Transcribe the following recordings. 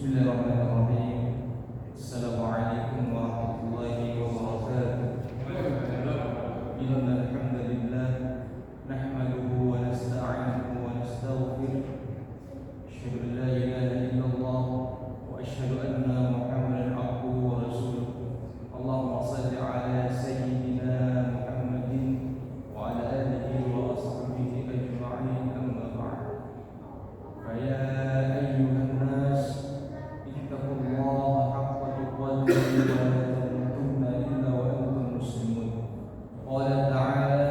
Bismillahirrahmanirrahim. Assalamualaikum warahmatullahi wabarakatuh. Innal hamdalillah nahmaduhu wa nasta'inuhu wa nastaghfiruh. Asyhadu an la ilaha illallah wa asyhadu anna Muhammadan abduhu wa rasuluh. Allahumma shalli ala sayyidina Muhammadin wa ala alihi wa ashabihi ajma'in, amma ba'd. Fa ya ayyuhan nas ittaqullaha haqqa tuqatih wa la tamutunna illa wa antum muslimun. Qala ta'ala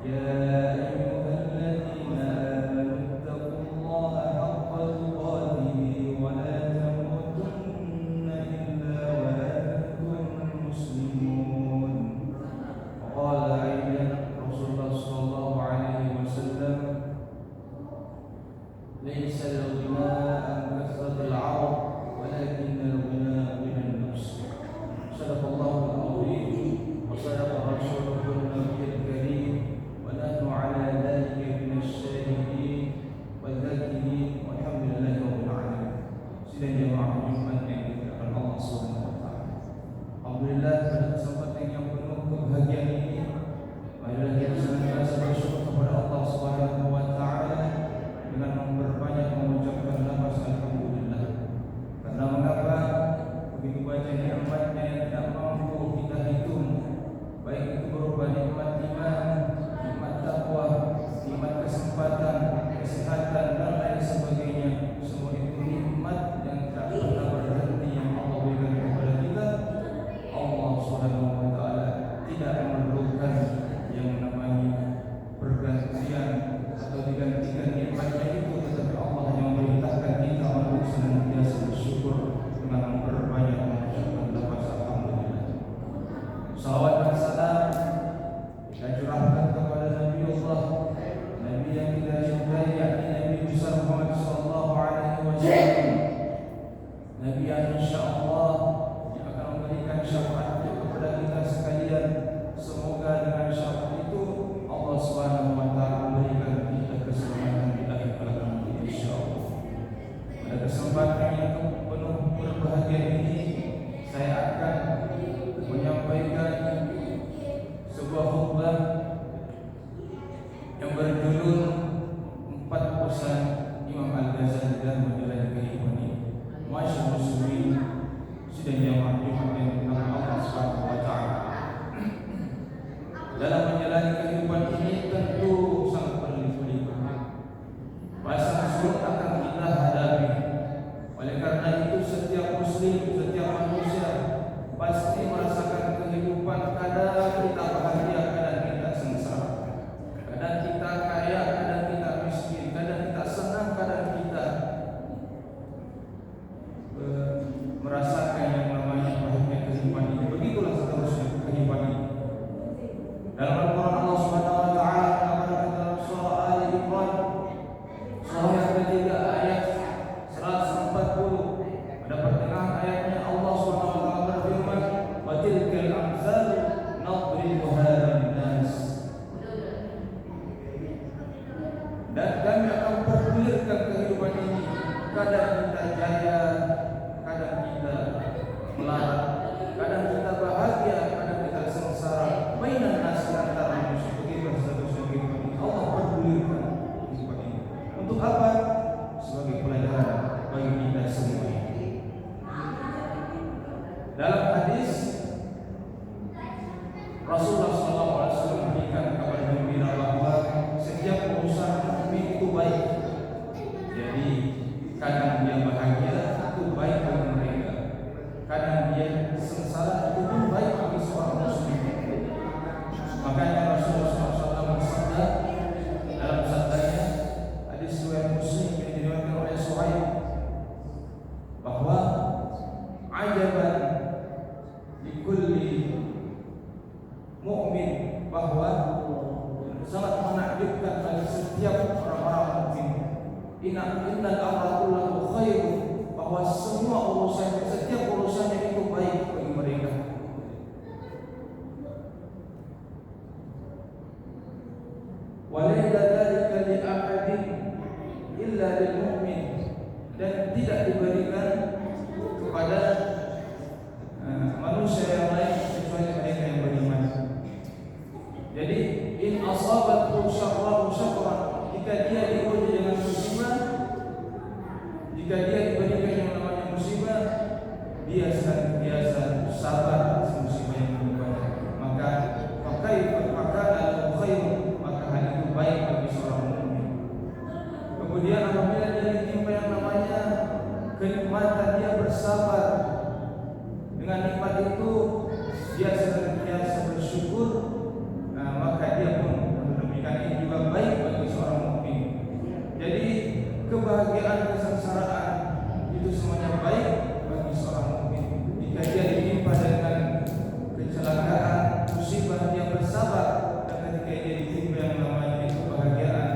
ya ayyuhalladzina amanu ittaqullaha haqqa tuqatih wa la tamutunna illa wa antum muslimun. Qala aidan Rasulullah sallallahu alaihi wasallam ليس الغنى عن كثرة العرب ولكن الغنى غنى النفس. صدق الله العظيم وصدق رسوله النبي الكريم ونحن على ذلك من الشاهدين والذاكرين والحمد لله رب العالمين. Sidang jemaah Jumat yang dimuliakan Allah Subhanahu wa taala. Alhamdulillah, pada kesempatan yang penuh kebahagiaan ini, marilah kita senantiasa bersyukur kepada Allah Subhanahu wa taala dengan memperbanyak mengucapkan lafaz alhamdulillah. Karena mengapa? Begitu banyak nikmatnya yang tidak mampu kita hitung, baik itu berupa nikmat iman, nikmat takwa, nikmat kesempatan, kesehatan dan lain sebagainya. Semua itu nikmat yang tak pernah berhenti yang Allah berikan kepada kita. Allah Subhanahu wa taala tidak memerlukan yang namanya pergantian atau digantikan nikmatnya itu, tetapi Allah yang memerintahkan kita untuk senantiasa bersyukur dengan memperbanyak mengucapkan lafaz alhamdulillah. Salawat dan salam kita curahkan kepada Nabi Allah, Nabi yang kita cintai, yakni Nabi besar Muhammad sallallahu alaihi wasallam, Nabi yang insyaallah yang akan memberikan syafaat kepada kita sekalian. Semoga dengan syafaat itu Allah Subhanahu wa taala memberikan kita keselamatan di akhir nanti insyaallah. Pada kesempatan yang penuh berbahagia ini, saya akan menyampaikan sebuah khutbah yang berjudul 4 pesan Imam Al-Ghazali dalam menjalani kehidupan ini. Masyaallah muslimin, sidang jamaah Jumat yang dimuliakan Allah Subhanahu wa taala. Dalam menjalani kehidupan ini tentu sangat berliku-liku. Masa sulit akan kita hadapi. Oleh karena itu setiap muslim, setiap manusia pasti merasakan kehidupan. Kadang kita bahagia, kadang kita sengsara. Kadang kita kaya, kadang kita miskin. Kadang kita senang, kadang kita merasakan yang namanya bahagia kehidupan ini. Begitulah seterusnya kehidupan ini. Dalam Al-Quran Allah Subhanahu wa taala mengatakan dalam surah Ali Imran surah yang ketiga ayat 140, pada pertengahan ayatnya Allah Subhanahu wa taala berfirman, "Wa tilkal amsal nadribuha lin-nas." Dan kami akan pergulirkan kehidupan ini. Kadang kita jaya, kadang kita melarat, kadang kita bahagia, kadang kita sengsara. Mainan nasi antara manusia, begitu seterusnya kehidupan ini. Allah pergulirkan kehidupan ini. Untuk apa? Sebagai pelajaran bagi kita semua ini. Dalam hadis Rasulullah SAW memberikan kabar gembira bahwa setiap urusan mukmin itu baik. Jadi kadang dia bahagia, itu baik bagi mereka. Kadang dia sengsara, itu pun baik bagi seorang muslim. Makanya Rasulullah SAW bersabda dalam sabdanya, hadis riwayat Muslim yang diriwayatkan oleh Suhaib, bahwa ajaban likulli mu'min, bahwa sangat menakjubkan bagi setiap orang-orang mukmin. Innal amra kullahu khair, bahwa semua urusan, setiap urusannya itu baik bagi mereka. Walaysa dzalika li ahadin illa lil mu'min, dan tidak diberikan kepada manusia yang lain kecuali mereka yang beriman. Jadi in asabathu syarrun syakran, jika dia diuji dengan musibah, jika dia diberikan yang namanya musibah, dia senantiasa sabar atas musibah yang menimpa. Maka hal itu baik bagi seorang mukmin. Kemudian apabila dia ditimpa yang namanya kenikmatan, dia bersabar dengan nikmat itu, dia senantiasa bersyukur. Maka dia pun demikian, ini juga baik bagi seorang mukmin. Jadi kebahagiaan, kesengsaraan itu semuanya baik bagi seorang mukmin. Jika dia ditimpa dengan kecelakaan, musibah, dia bersabar, dan ketika dia ditimpa yang namanya kebahagiaan,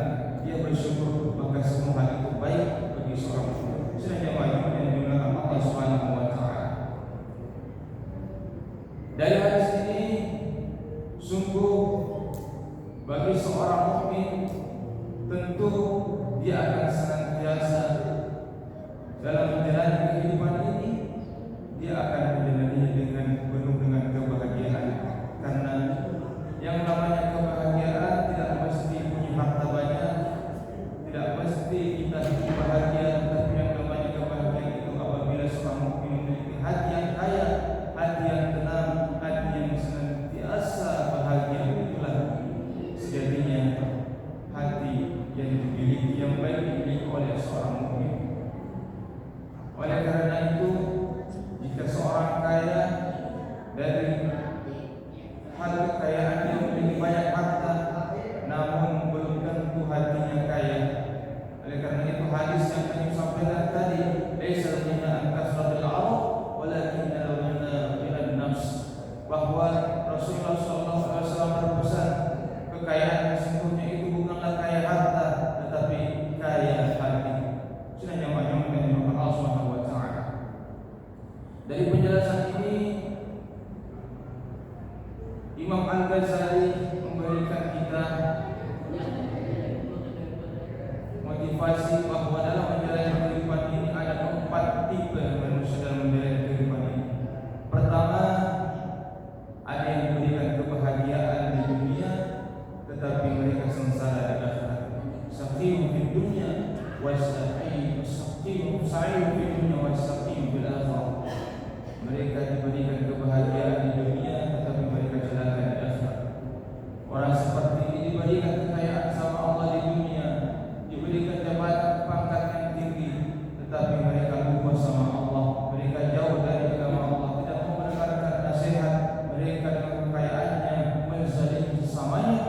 dia bersyukur, maka semua hal itu baik bagi seorang mukmin. Sudah jamaah yang dimuliakan Allah Subhanahu wa taala. Dari hadis ini sungguh bagi seorang mukmin tentu dia akan senantiasa dalam menjalani kehidupan ini, dia akan menjalaninya dengan penuh dengan kebahagiaan. Karena yang namanya kebahagiaan tidak mesti punya harta banyak, tidak mesti kita hidup bahagia, tetapi yang namanya kebahagiaan itu apabila seorang mukmin memiliki hati yang kaya, hati yang tenang, hati yang senantiasa bahagia, itulah sejatinya hati yang dimiliki, yang baik dimiliki oleh seorang mukmin. Oleh karena itu, jika seorang kaya dari hal kekayaan dia memiliki banyak harta, namun belum tentu hatinya kaya. Oleh karena itu hadis yang kami sampaikan tadi, laisa ghina an kasratil 'arab walakinna ghina minan nafs, bahwa Rasulullah SAW berpesan, kekayaan sesungguhnya itu bukanlah kaya harta, tetapi kaya hati. Sudah jamaah yang dimuliakan Allah Subhanahu wa taala. Dari penjelasan ini Imam Al-Ghazali memberikan kita motivasi bahwa dalam menjalani kehidupan ini ada 4 tipe manusia dalam menjalani kehidupan ini. Pertama, ada yang diberikan kebahagiaan di dunia tetapi mereka sengsara di akhirat. Saqim fid dunya wa saqim sa'im fid dunya wa saqim fil akhirah. Mereka diberikan kebahagiaan di dunia tetapi mereka celaka di akhirat. Orang seperti ini diberikan kekayaan sama Allah di dunia, diberikan jabatan pangkat yang tinggi, tetapi mereka lupa sama Allah, mereka jauh dari agama Allah, tidak mau mendengarkan nasihat, mereka dengan kekayaannya menzalimi sesamanya.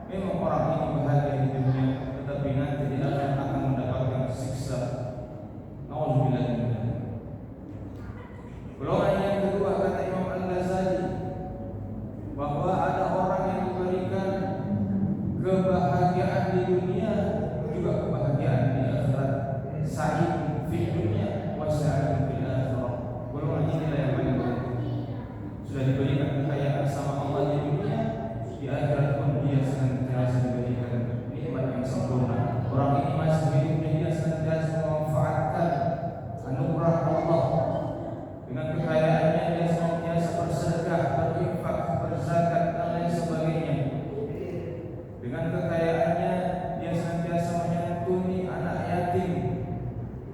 Memang orang ini bahagia di dunia, tetapi nanti di akhirat akan mendapatkan siksa. Nauzubillah min dzalik. Golongan yang kedua, kata Imam Al-Ghazali, bahwa ada orang yang diberikan kebahagiaan di dunia juga kebahagiaan di akhirat. Sa'id fi dunya wa sa'id fil akhirah. Golongan inilah yang paling baik. Sudah diberikan kekayaan sama Allah di dunia, di akhirat pun dia senantiasa diberikan nikmat yang sempurna. Orang ini masih hidupnya dia senantiasa memanfaatkan anugerah Allah. Dengan kekayaannya dia senantiasa bersedekah, berinfak, berzakat dan lain sebagainya. Dengan kekayaannya dia senantiasa menyantuni anak yatim,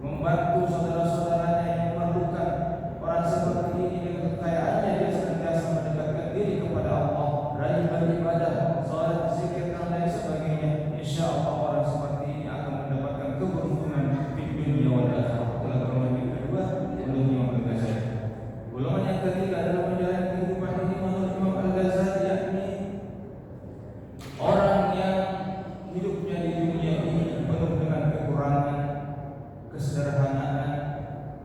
membantu saudara-saudaranya yang memerlukan. Orang seperti ini dengan kekayaannya dia senantiasa mendekatkan diri kepada Allah, rajin beribadah, salat, zikir dan lain sebagainya. Insyaallah orang seperti ini akan mendapatkan keberuntungan di dunia wal akhirah. Itulah golongan yang kedua, menurut Imam Al-Ghazali. Golongan yang ketiga adalah menjalani kehidupan ini menurut Imam Al-Ghazali, yakni orang yang hidupnya di dunia ini penuh dengan kekurangan, kesederhanaan,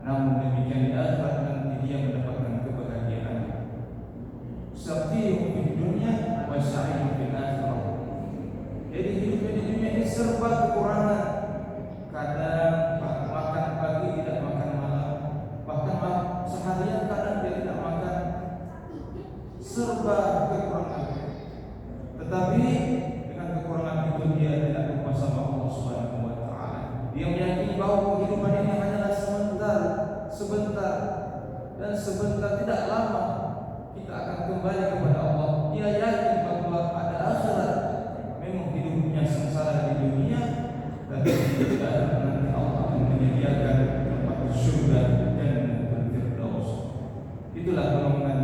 namun demikian di akhirat nanti dia mendapatkan kebahagiaan. Saqim fid dunya wa sa'im fil akhirah. Jadi hidupnya di dunia ini serba kekurangan. Kadang makan pagi tidak makan malam, bahkan seharian kadang dia tidak makan, serba kekurangan. Tetapi dengan kekurangan itu dia tidak lupa sama Allah Subhanahu wa taala. Dia meyakini bahwa kehidupan ini hanya sebentar, dan sebentar tidak lama kita akan kembali kepada Allah. Dia yakin bahwa ada akhirat. Memang hidupnya sengsara di dunia, tapi tidak nanti Allah akan menyediakan tempat surga dan Firdaus. Itulah golongan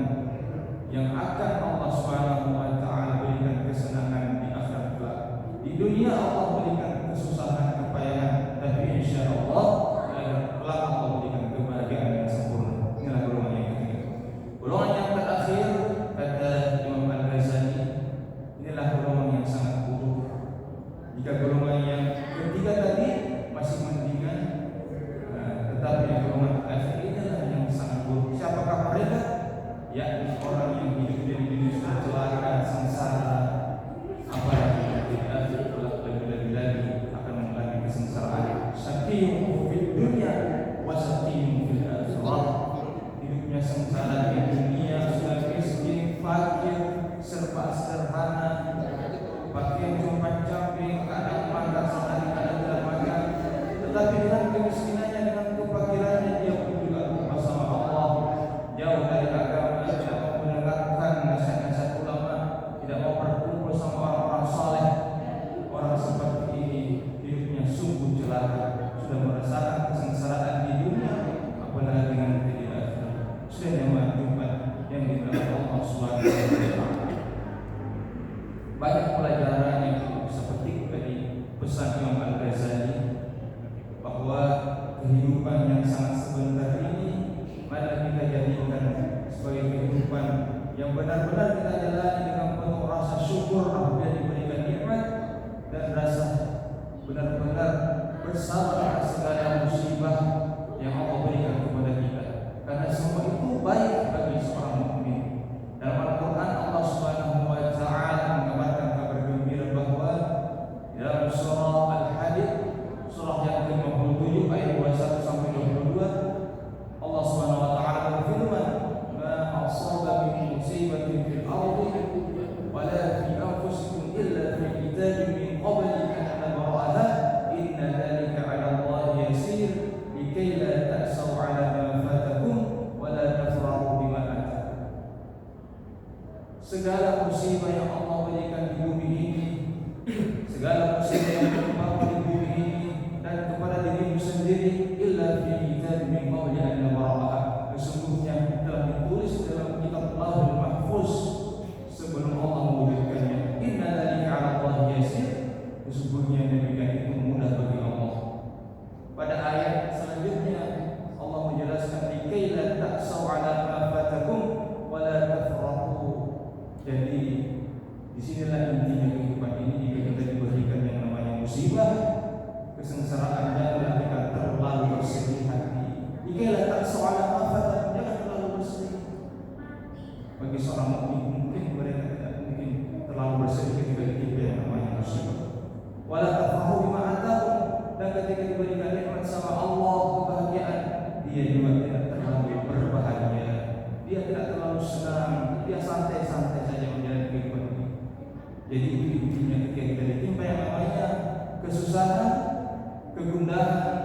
yang akan Allah Subhanahu wa taala berikan kesenangan di akhirat kelak. Di dunia Allah berikan kesusahan, kepayahan, tapi insyaallah kelak Allah berikan kebahagiaan yang sempurna. Inilah golongan yang ketiga. Golongan yang terakhir kata Imam Al-Ghazali, inilah golongan yang sangat buruk. Jika golongan yang ketiga tadi masih mendingan, tetapi yang golongan terakhir inilah yang sangat buruk. Siapakah mereka? Yakni orang yang hidup di dunia sudah celaka, sengsara, apalagi di akhir kelak lagi akan mengalami kesengsaraan. Syaqiyun fid dunya wa syaqiyun fil akhirah. Hidupnya sengsara di dunia, sudah miskin, fakir, serba sederhana, pakaian compang-camping, kadang makan sehari, kadang tidak makan. Tetapi dengan kemiskinannya, dengan kefakirannya, dia pun juga lupa sama Allah, jauh dari agama, tidak mau mendengarkan nasihat-nasihat ulama, tidak mau berkumpul sama orang-orang saleh. Orang seperti ini hidupnya sungguh celaka, sudah merasakan kesengsaraan di dunia, apalagi nanti di akhirat. Sudah nyaman yang diberkati Allah Subhanahu wa taala. Banyak pelajaran yang kita bisa petik dari pesan Imam Al-Ghazali, bahwa kehidupan yang sangat sebentar ini mari kita jadikan sebagai kehidupan yang benar-benar kita jalani dengan penuh rasa syukur apabila diberikan nikmat, dan rasa benar-benar bersabar atas segala musibah yang Allah berikan kepada kita, karena semua itu baik bagi seorang mukmin. Dalam Al-Quran Allah Subhanahu wa taala mengabarkan kabar gembira bahwa dalam surah Al-Hadid, surah yang ke-57 ayat 21 sampai 22, Allah Subhanahu wa taala berfirman, "Ma asaba min musibatin fil ardi wala fi anfusikum illa fi kitabin min qabli an nabraha inna dzalika 'ala Allahi yasir likay la ta'sau 'ala ma fatakum wa la tafrahu bima atakum." Segala musibah yang Allah berikan di bumi ini, segala musibah yang menimpa di bumi ini dan kepada dirimu sendiri, illa fi kitabin min qabli an nabraha, sesungguhnya telah ditulis dalam kitab Lauhul Mahfuz sebelum Allah mewujudkannya. Inna dzalika 'ala Allahi yasir, sesungguhnya demikian itu mudah bagi Allah. Pada ayat selanjutnya Allah menjelaskan likay la ta'sau 'ala ma fatakum wa la tafrahu. Jadi disinilah intinya kehidupan ini. Jika kita diberikan yang namanya musibah, kesengsaraan, janganlah kita terlalu bersedih hati. Jika tak soal apa, jangan terlalu bersedih. Bagi seorang mukmin mungkin mereka tidak mungkin terlalu bersedih ketika ditimpa yang namanya musibah. Wala tafrahu bima atakum, dan ketika diberikan nikmat sama Allah, kebahagiaan, dia juga tidak terlalu berbahagia. Dia tidak terlalu senang, dia santai-santai saja menjalani kehidupan ini. Jadi itu intinya, ketika kita ditimpa yang namanya kesusahan, kegundahan,